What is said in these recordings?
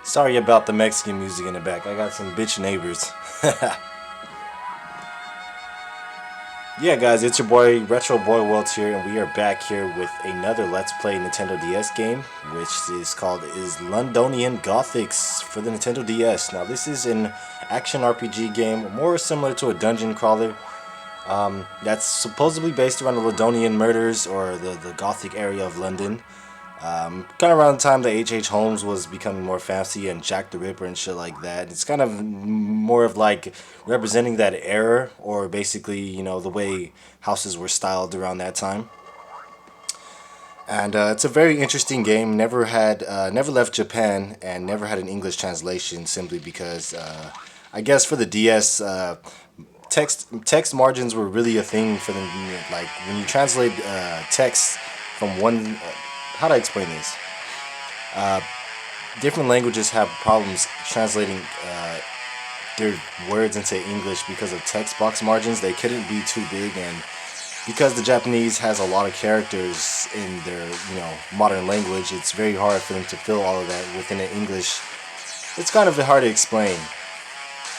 Sorry about the Mexican music in the back. I got some bitch neighbors. Yeah, guys, it's your boy Retro Boy Welts here, and we are back here with another Let's Play Nintendo DS game, which is Londonian Gothics for the Nintendo DS. Now, this is an action RPG game, more similar to a dungeon crawler. That's supposedly based around the Londonian murders or the Gothic area of London. Kind of around the time that H.H. Holmes was becoming more fancy and Jack the Ripper and shit like that. It's kind of more of like representing that era, or basically, the way houses were styled around that time. And it's a very interesting game. Never left Japan, and never had an English translation simply because, I guess for the DS, text margins were really a thing for them. Like when you translate text from one, how do I explain this? Different languages have problems translating their words into English because of text box margins. They couldn't be too big, and because the Japanese has a lot of characters in their modern language, it's very hard for them to fill all of that within an English. It's kind of hard to explain,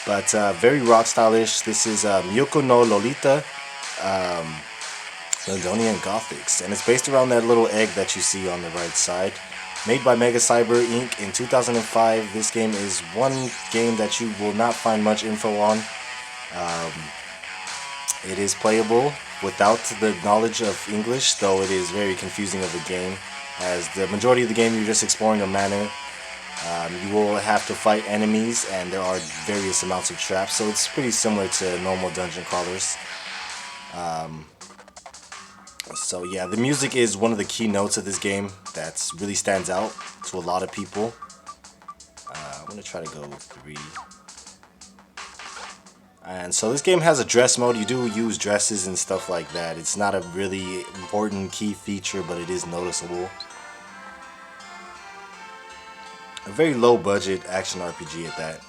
but very rock stylish. This is Miyoko no Lolita, Londonian Gothics, and it's based around that little egg that you see on the right side. Made by Mega Cyber Inc. in 2005, this game is one game that you will not find much info on. It is playable without the knowledge of English, though it is very confusing of a game, as the majority of the game you're just exploring a manor. You will have to fight enemies, and there are various amounts of traps, so it's pretty similar to normal dungeon crawlers. So yeah, the music is one of the key notes of this game that really stands out to a lot of people. I'm going to try to go 3. And so this game has a dress mode. You do use dresses and stuff like that. It's not a really important key feature, but it is noticeable. A very low budget action RPG at that.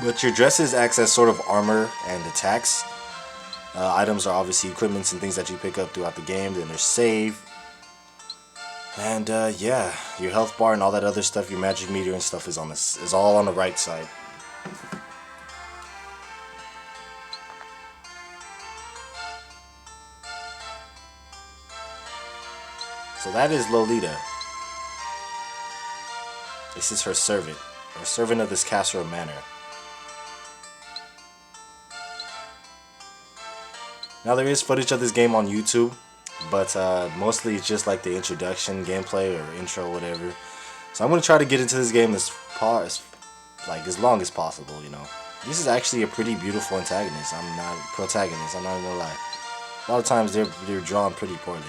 But your dresses act as sort of armor and attacks. Items are obviously equipments and things that you pick up throughout the game. Then there's save. And yeah, your health bar and all that other stuff, your magic meter and stuff is all on the right side. So that is Lolita. This is her servant, or servant of this castle or manor. Now there is footage of this game on YouTube, but mostly it's just like the introduction gameplay or intro, whatever. So I'm gonna try to get into this game as long as possible. This is actually a pretty beautiful antagonist. I'm not protagonist. I'm not gonna lie. A lot of times they're drawn pretty poorly.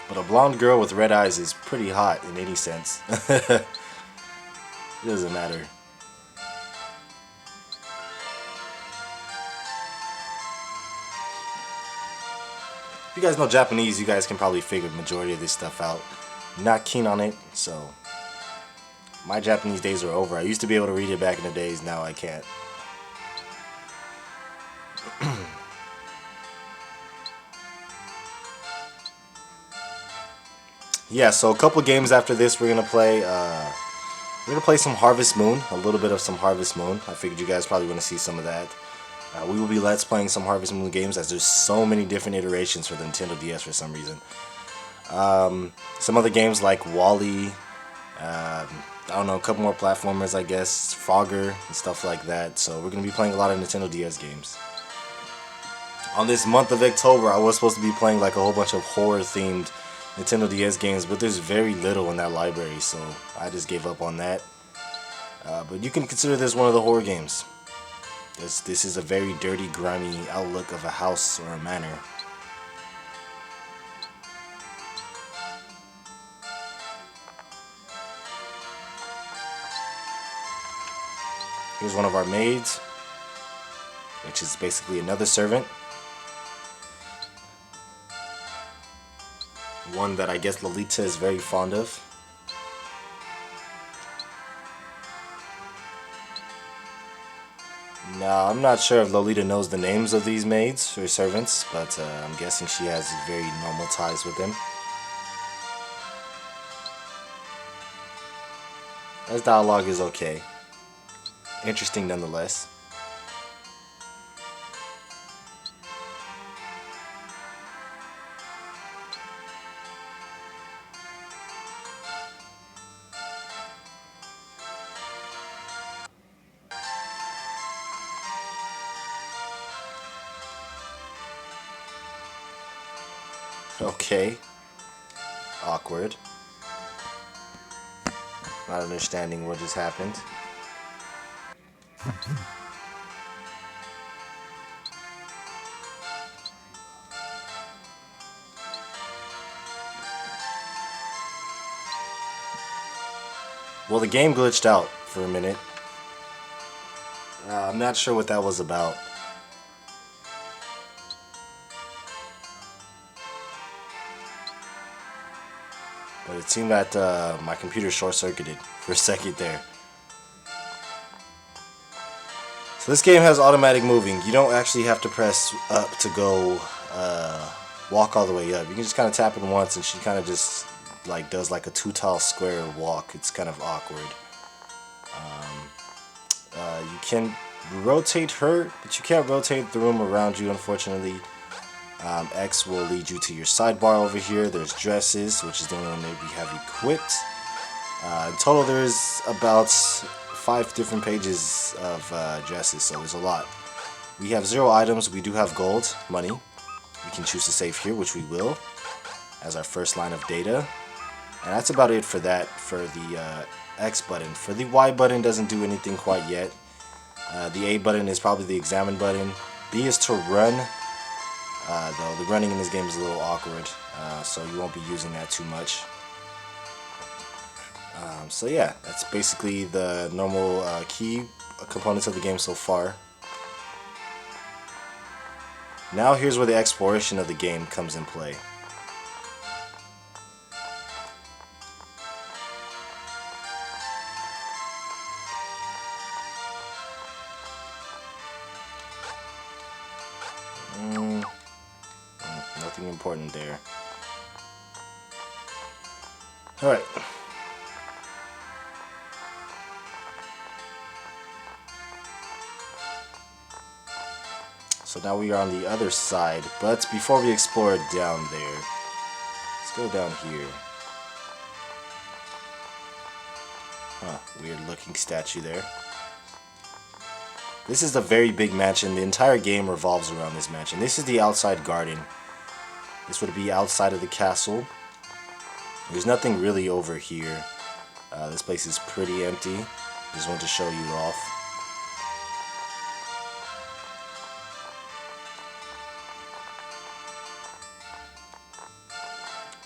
But a blonde girl with red eyes is pretty hot in any sense. It doesn't matter. If you guys know Japanese, you guys can probably figure the majority of this stuff out. I'm not keen on it, so my Japanese days are over. I used to be able to read it back in the days, now I can't. Yeah, so a couple games after this, we're gonna play some Harvest Moon, a little bit of some Harvest Moon. I figured you guys probably want to see some of that. We will be Let's playing some Harvest Moon games, as there's so many different iterations for the Nintendo DS for some reason. Some other games like Wally, I don't know, a couple more platformers, I guess, Frogger and stuff like that. So we're gonna be playing a lot of Nintendo DS games. On this month of October, I was supposed to be playing like a whole bunch of horror-themed Nintendo DS games, but there's very little in that library, so I just gave up on that. But you can consider this one of the horror games. This is a very dirty, grimy outlook of a house or a manor. Here's one of our maids, which is basically another servant. One that I guess Lolita is very fond of. Now, I'm not sure if Lolita knows the names of these maids or servants, but I'm guessing she has very normal ties with them. This dialogue is okay. Interesting nonetheless. Okay. Awkward. Not understanding what just happened. Well, the game glitched out for a minute. I'm not sure what that was about. But it seemed that my computer short-circuited for a second there. So this game has automatic moving. You don't actually have to press up to go walk all the way up. You can just kind of tap it once and she kind of just like does like a two-tile square walk. It's kind of awkward. You can rotate her, but you can't rotate the room around you, unfortunately. X will lead you to your sidebar over here. There's dresses, which is the only one that we have equipped. In total, there's about 5 different pages of dresses, so there's a lot. We have 0 items. We do have gold, money. We can choose to save here, which we will, as our first line of data. And that's about it for that, for the X button. For the Y button, doesn't do anything quite yet. The A button is probably the examine button. B is to run. Though the running in this game is a little awkward, so you won't be using that too much. So yeah, that's basically the normal key components of the game so far. Now here's where the exploration of the game comes in play. Nothing important there. Alright. So now we are on the other side, but before we explore down there, let's go down here. Huh, weird looking statue there. This is a very big mansion. The entire game revolves around this mansion. This is the outside garden. This would be outside of the castle. There's nothing really over here. This place is pretty empty. Just want to show you off.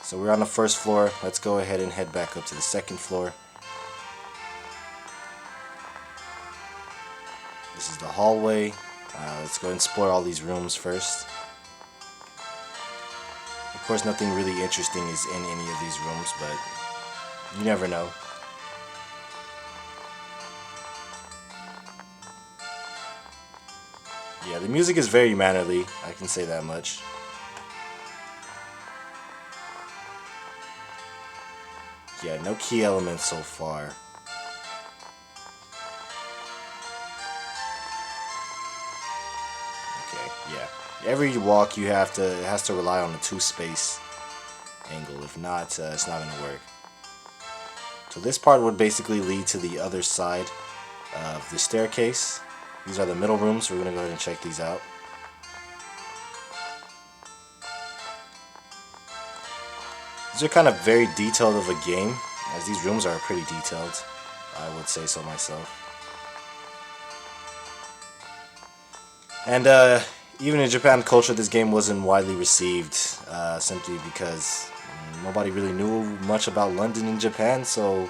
So we're on the first floor. Let's go ahead and head back up to the second floor. This is the hallway. Let's go and explore all these rooms first. Of course, nothing really interesting is in any of these rooms, but you never know. Yeah, the music is very mannerly, I can say that much. Yeah, no key elements so far. Yeah, every walk you have to, it has to rely on the 2-space angle. If not, it's not going to work. So this part would basically lead to the other side of the staircase. These are the middle rooms. We're going to go ahead and check these out. These are kind of very detailed of a game, as these rooms are pretty detailed. I would say so myself. And even in Japan culture, this game wasn't widely received, simply because nobody really knew much about London in Japan, so,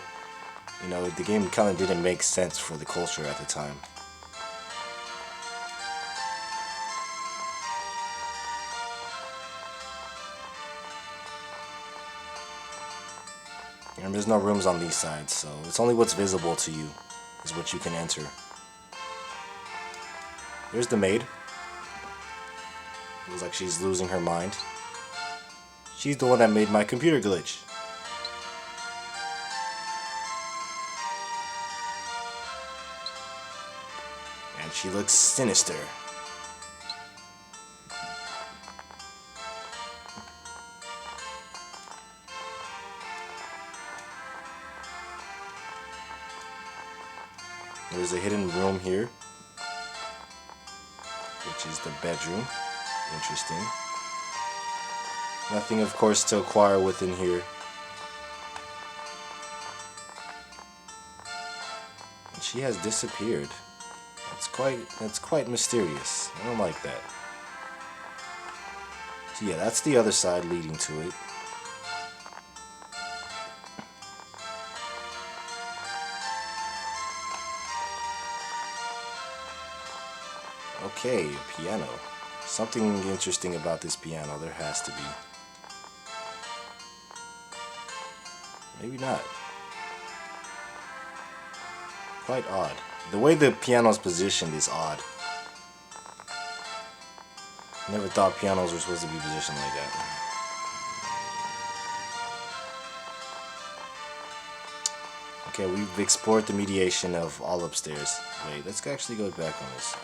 you know, the game kind of didn't make sense for the culture at the time. And there's no rooms on these sides, so it's only what's visible to you is what you can enter. There's the maid. Looks like she's losing her mind. She's the one that made my computer glitch. And she looks sinister. There's a hidden room here, which is the bedroom. Interesting. Nothing, of course, to acquire within here. And she has disappeared. That's quite mysterious. I don't like that. So yeah, that's the other side leading to it. Okay, a piano. Something interesting about this piano, there has to be. Maybe not. Quite odd. The way the piano is positioned is odd. Never thought pianos were supposed to be positioned like that. Okay, we've explored the mediation of all upstairs. Wait, let's actually go back on this side.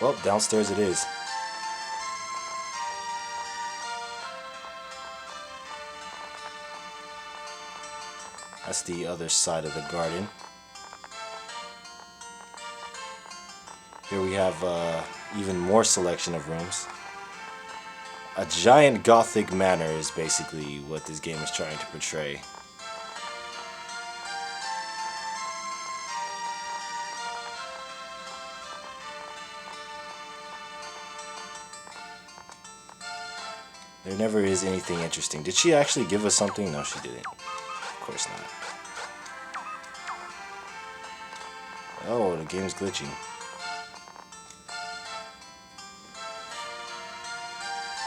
Well, downstairs it is. That's the other side of the garden. Here we have even more selection of rooms. A giant Gothic manor is basically what this game is trying to portray. There never is anything interesting. Did she actually give us something? No, she didn't. Of course not. Oh, the game's glitching.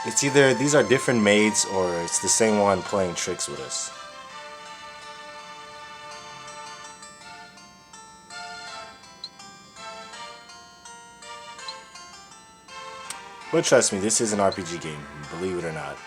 It's either these are different maids or it's the same one playing tricks with us. But trust me, this is an RPG game, believe it or not.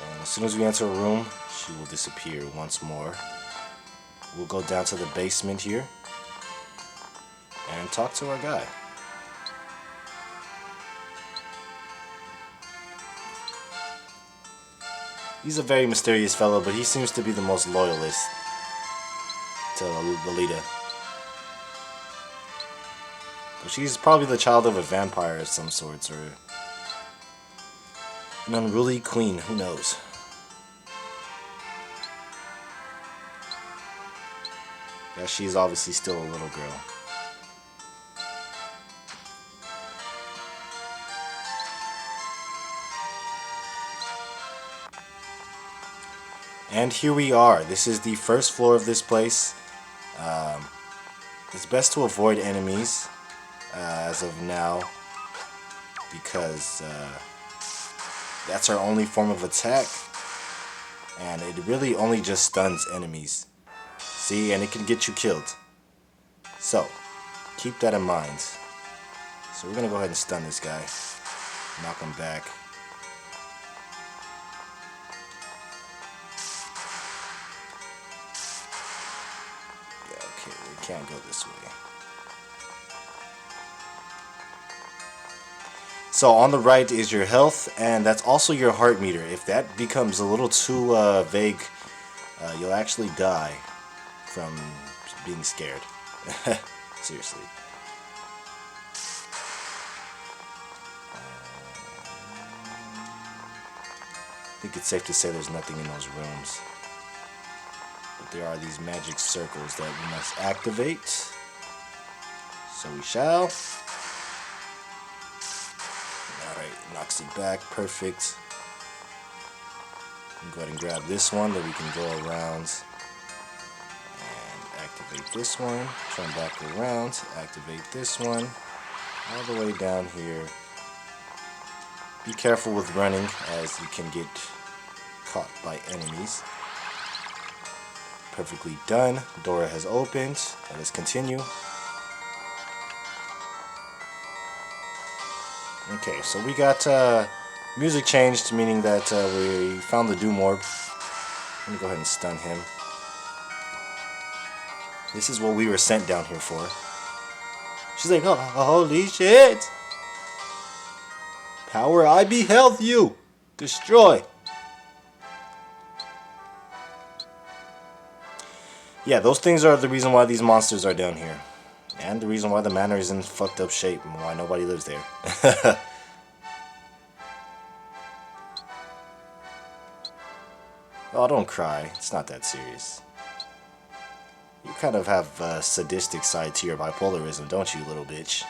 And as soon as we enter a room, she will disappear once more. We'll go down to the basement here and talk to our guy. He's a very mysterious fellow, but he seems to be the most loyalist to Lolita. So she's probably the child of a vampire of some sorts, or an unruly queen, who knows. Yeah, she's obviously still a little girl. And here we are. This is the first floor of this place. It's best to avoid enemies as of now, because that's our only form of attack, and it really only just stuns enemies. See, and it can get you killed. So, keep that in mind. So we're gonna go ahead and stun this guy, knock him back. Can't go this way. So on the right is your health, and that's also your heart meter. If that becomes a little too vague, you'll actually die from being scared. Seriously. I think it's safe to say there's nothing in those rooms. But there are these magic circles that we must activate. So we shall. Alright, knocks it back. Perfect. Go ahead and grab this one, then we can go around and activate this one. Turn back around, activate this one, all the way down here. Be careful with running, as you can get caught by enemies. Perfectly done. Door has opened. Let us continue. Okay, so we got music changed, meaning that we found the Doom Orb. Let me go ahead and stun him. This is what we were sent down here for. She's like, oh, holy shit! Power, I beheld you! Destroy! Yeah, those things are the reason why these monsters are down here. And the reason why the manor is in fucked up shape and why nobody lives there. Oh, don't cry. It's not that serious. You kind of have a sadistic side to your bipolarism, don't you, little bitch?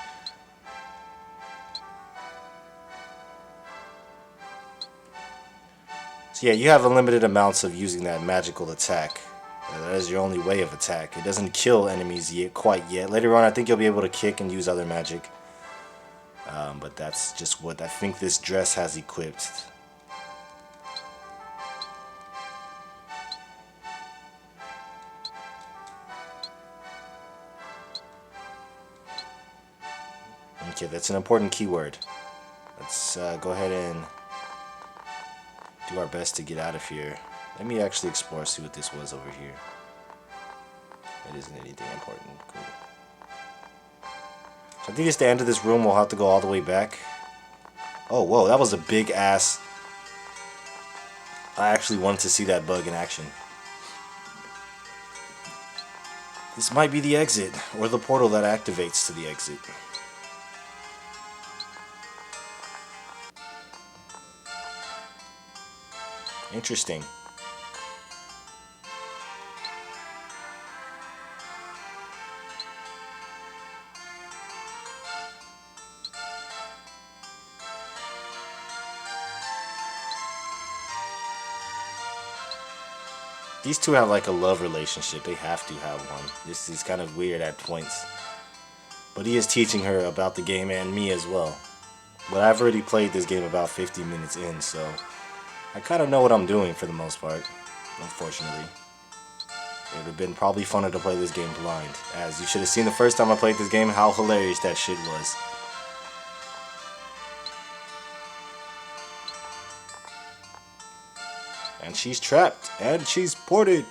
So yeah, you have unlimited amounts of using that magical attack. That is your only way of attack. It doesn't kill enemies quite yet. Later on, I think you'll be able to kick and use other magic. But that's just what I think this dress has equipped. Okay, that's an important keyword. Let's go ahead and do our best to get out of here. Let me actually explore, see what this was over here. It isn't anything important. Cool. So I think it's the end of this room. We'll have to go all the way back. Oh, whoa, that was a big ass. I actually wanted to see that bug in action. This might be the exit, or the portal that activates to the exit. Interesting. These two have like a love relationship. They have to have one. This is kind of weird at points. But he is teaching her about the game and me as well. But I've already played this game about 50 minutes in, so I kind of know what I'm doing for the most part, unfortunately. It would have been probably funner to play this game blind, as you should have seen the first time I played this game how hilarious that shit was. And she's trapped, and she's ported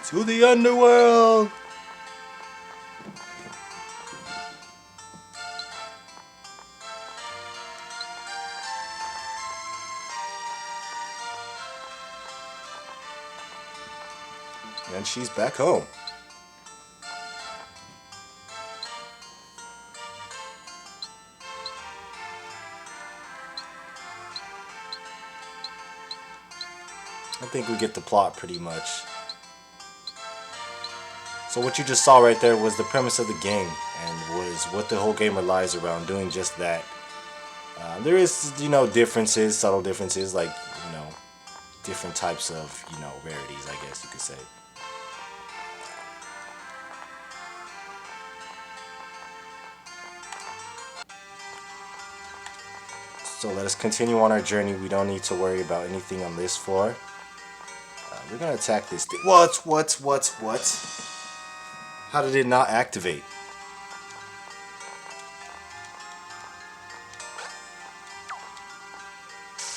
to the underworld. And she's back home. I think we get the plot pretty much. So what you just saw right there was the premise of the game, and was what the whole game relies around, doing just that. There is, differences, subtle differences, like, different types of, rarities, I guess you could say. So let us continue on our journey. We don't need to worry about anything on this floor. We're gonna attack this thing. What? How did it not activate?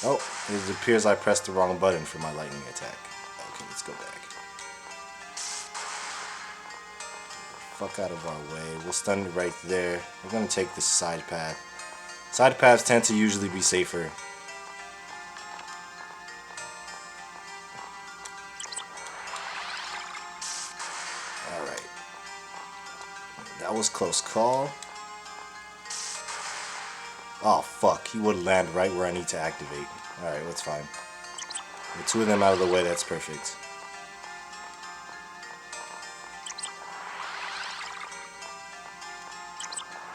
Oh, it appears I pressed the wrong button for my lightning attack. Okay, let's go back. Fuck out of our way. We'll stun it right there. We're gonna take this side path. Side paths tend to usually be safer. Alright. That was close call. Oh fuck, he would land right where I need to activate. Alright, that's fine. With two of them out of the way, that's perfect.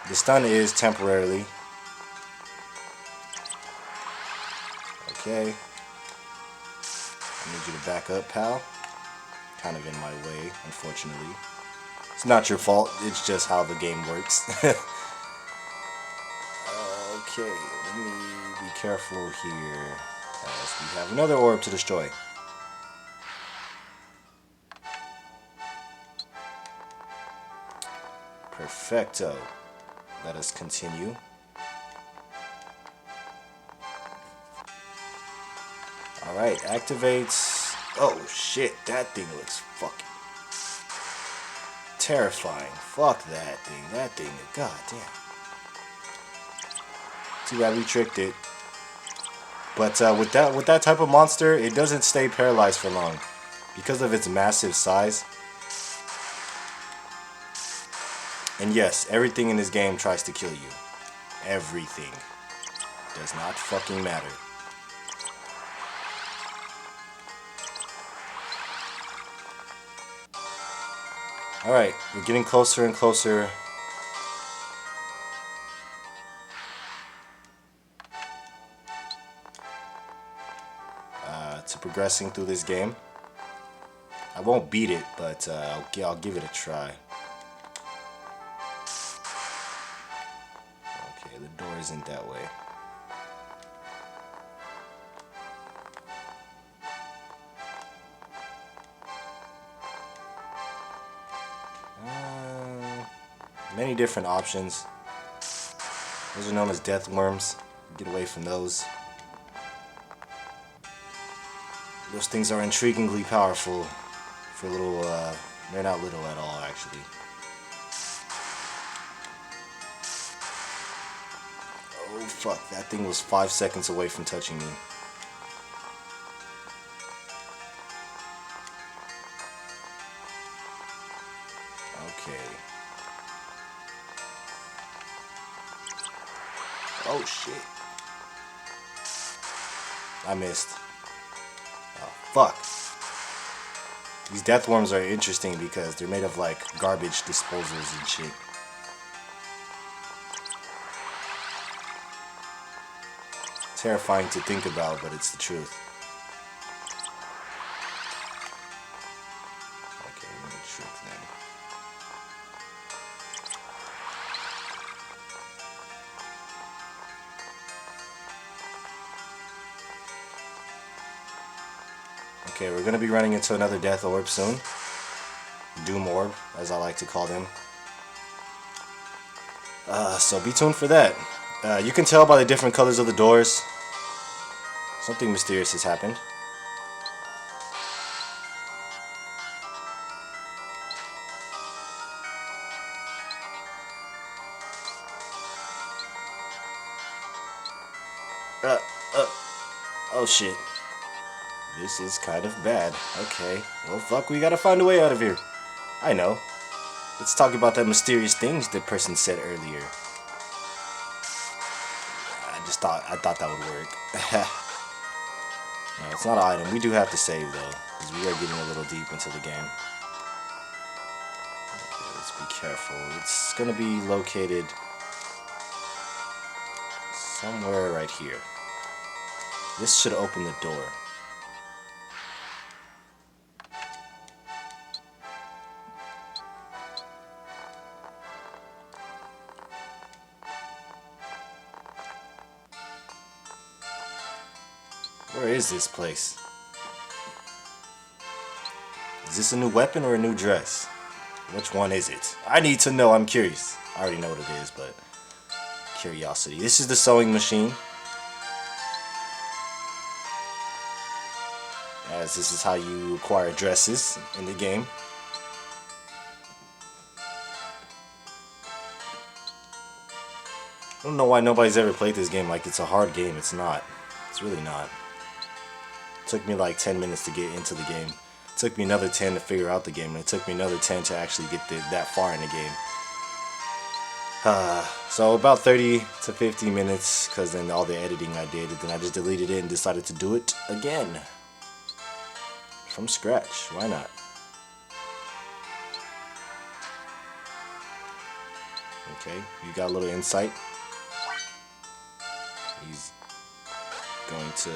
The stun is temporarily. Okay. I need you to back up, pal. Kind of in my way, unfortunately. It's not your fault, it's just how the game works. Okay, let me be careful here. As we have another orb to destroy. Perfecto. Let us continue. Alright, activates. Oh shit, that thing looks fucking terrifying. Fuck that thing. That thing, god damn. Too bad we tricked it. But with that type of monster, it doesn't stay paralyzed for long. Because of its massive size. And yes, everything in this game tries to kill you. Everything. Does not fucking matter. Alright, we're getting closer and closer. To progressing through this game. I won't beat it, but I'll give it a try. Okay, the door isn't that way. Many different options. Those are known as death worms. Get away from those. Those things are intriguingly powerful for little, they're not little at all, actually. Oh, fuck. That thing was 5 seconds away from touching me. Okay. Oh, shit. I missed. Oh, fuck. These death worms are interesting because they're made of, like, garbage disposals and shit. Terrifying to think about, but it's the truth. Okay, we're gonna trick them. Okay, we're gonna be running into another death orb soon. Doom orb, as I like to call them. So be tuned for that. You can tell by the different colors of the doors. Something mysterious has happened. Oh shit. This is kind of bad. Okay. Well, fuck, we gotta find a way out of here. I know. Let's talk about that mysterious things the person said earlier. I thought that would work. No, it's not an item. We do have to save though, because we are getting a little deep into the game. Okay, let's be careful. It's gonna be located somewhere right here. This should open the door. Where is this place? Is this a new weapon or a new dress? Which one is it? I need to know, I'm curious. I already know what it is, but curiosity. This is the sewing machine. As this is how you acquire dresses in the game. I don't know why nobody's ever played this game like it's a hard game. It's not. It's really not. It took me like 10 minutes to get into the game. It took me another 10 to figure out the game, and it took me another 10 to actually get that far in the game. So about 30 to 50 minutes, because then all the editing I did, and then I just deleted it and decided to do it again. From scratch. Why not? Okay, you got a little insight. Going to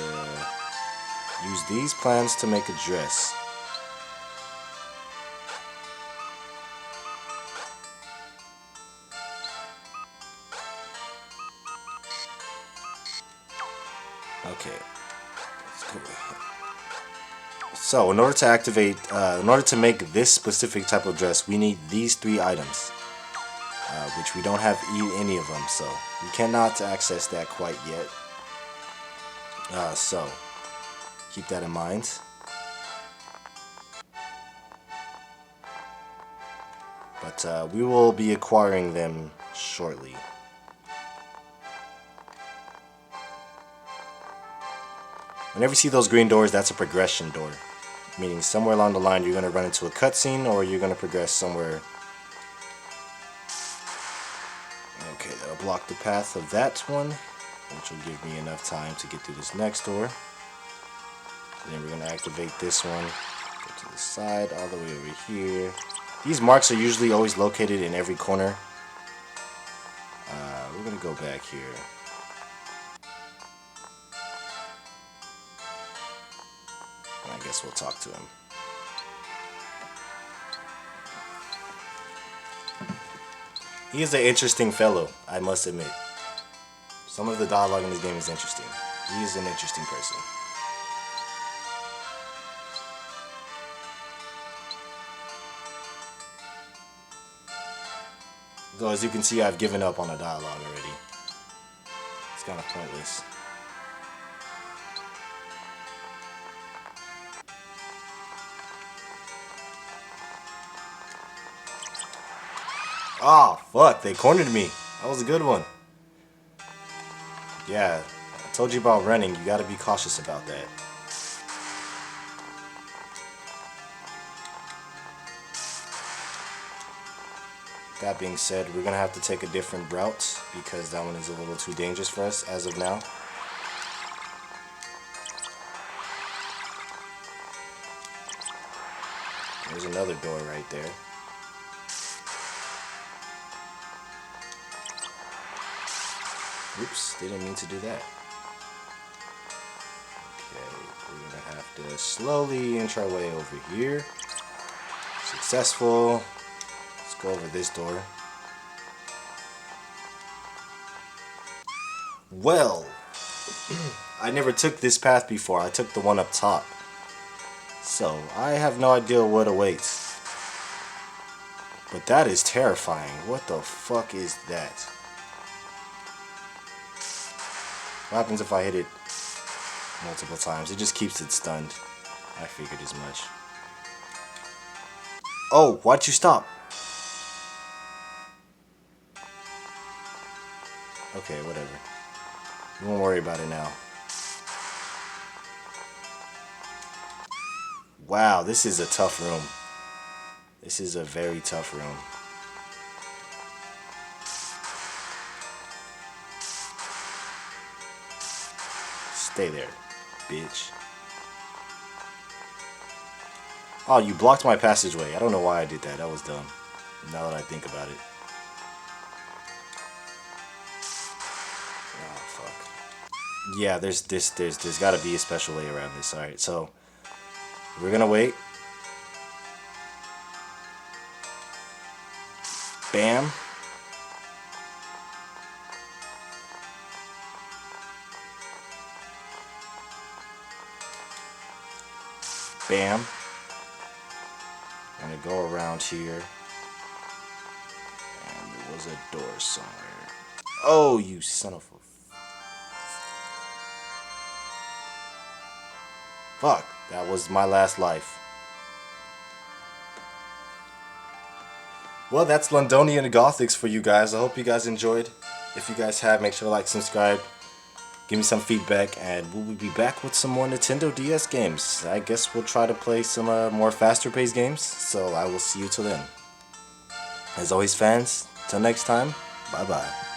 use these plans to make a dress. Okay, let's go ahead. So, in order to activate, in order to make this specific type of dress, we need these 3 items, which we don't have any of them, so we cannot access that quite yet. So, keep that in mind. But we will be acquiring them shortly. Whenever you see those green doors, that's a progression door. Meaning somewhere along the line you're going to run into a cutscene or you're going to progress somewhere. Okay, that'll block the path of that one, which will give me enough time to get through this next door. And then we're going to activate this one. Go to the side, all the way over here. These marks are usually always located in every corner. We're going to go back here. I guess we'll talk to him. He is an interesting fellow, I must admit. Some of the dialogue in this game is interesting. He is an interesting person. Though, as you can see, I've given up on the dialogue already. It's kind of pointless. Oh, fuck, they cornered me. That was a good one. Yeah, I told you about running. You gotta be cautious about that. That being said, we're gonna have to take a different route because that one is a little too dangerous for us as of now. There's another door right there. Oops, didn't mean to do that. Okay, we're gonna have to slowly inch our way over here. Successful. Let's go over this door. Well, I never took this path before. I took the one up top. So, I have no idea what awaits. But that is terrifying. What the fuck is that? What happens if I hit it multiple times? It just keeps it stunned. I figured as much. Oh, why'd you stop? Okay, whatever. You won't worry about it now. Wow, this is a tough room. This is a very tough room. Stay there, bitch. Oh, you blocked my passageway. I don't know why I did that. That was dumb. Now that I think about it. Oh, fuck. Yeah, there's gotta be a special way around this. Alright, so we're gonna wait. Bam. Bam. I'm gonna go around here. And there was a door somewhere. Oh, you son of a... Fuck. That was my last life. Well, that's Londonian and Gothics for you guys. I hope you guys enjoyed. If you guys have, make sure to like, subscribe. Give me some feedback, and we'll be back with some more Nintendo DS games. I guess we'll try to play some more faster-paced games, so I will see you till then. As always, fans, till next time, bye-bye.